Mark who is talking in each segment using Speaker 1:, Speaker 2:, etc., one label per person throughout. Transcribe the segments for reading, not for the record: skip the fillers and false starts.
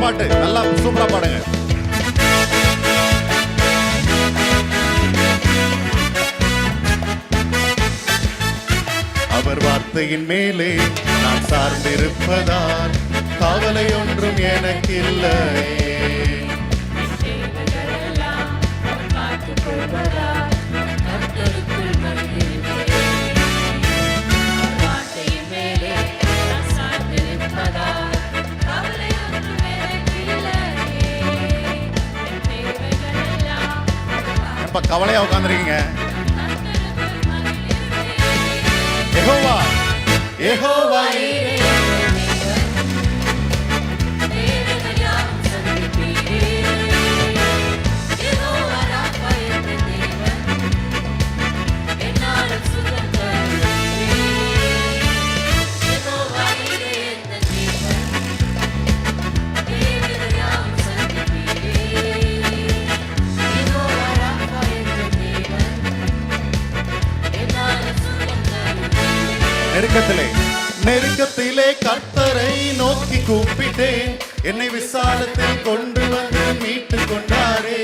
Speaker 1: பாட்டு, நல்லா சூப்பரா பாடுங்க. அவர் வார்த்தையின் மேலே நான் சார்ந்திருப்பதால் கவலை ஒன்றும் எனக்கில்லை. இப்ப கவலையா உட்கார்ந்திருக்கீங்க. யெகோவா யெகோவா நெருக்கத்திலே கர்த்தரை நோக்கி கூப்பிட்டேன், என்னை விசாலத்தில் கொண்டு வந்து மீட்டு கொண்டாரே.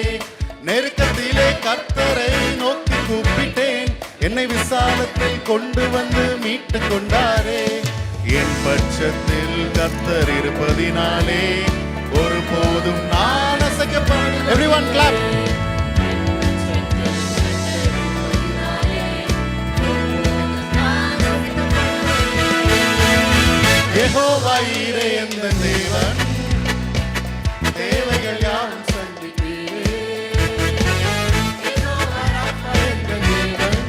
Speaker 1: நெருக்கத்திலே கர்த்தரை நோக்கி கூப்பிட்டேன், என்னை விசாலத்தில் கொண்டு வந்து மீட்டு கொண்டாரே. என் பட்சத்தில் கர்த்தர் இருப்பதினாலே ஒருபோதும் நான் அசைக்கப்பட. Everyone clap. யெகோவா ஈரே எந்த தேவன், தேவைகள் யாவும் சந்திப்பீரே. யெகோவா ராஃபா எந்த தேவன்.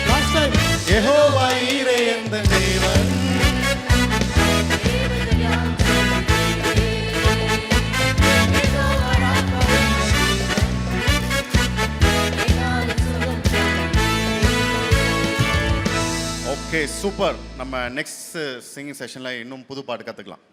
Speaker 1: Last time. யெகோவா ஈரே எந்த தேவன், தேவைகள் யாவும் சந்திப்பீரே. யெகோவா ராஃபா எந்த தேவன். Okay, super. நம்ம நெக்ஸ்ட் சிங்கிங் செஷன்ல இன்னும் புது பாட்டு கத்துக்கலாம்.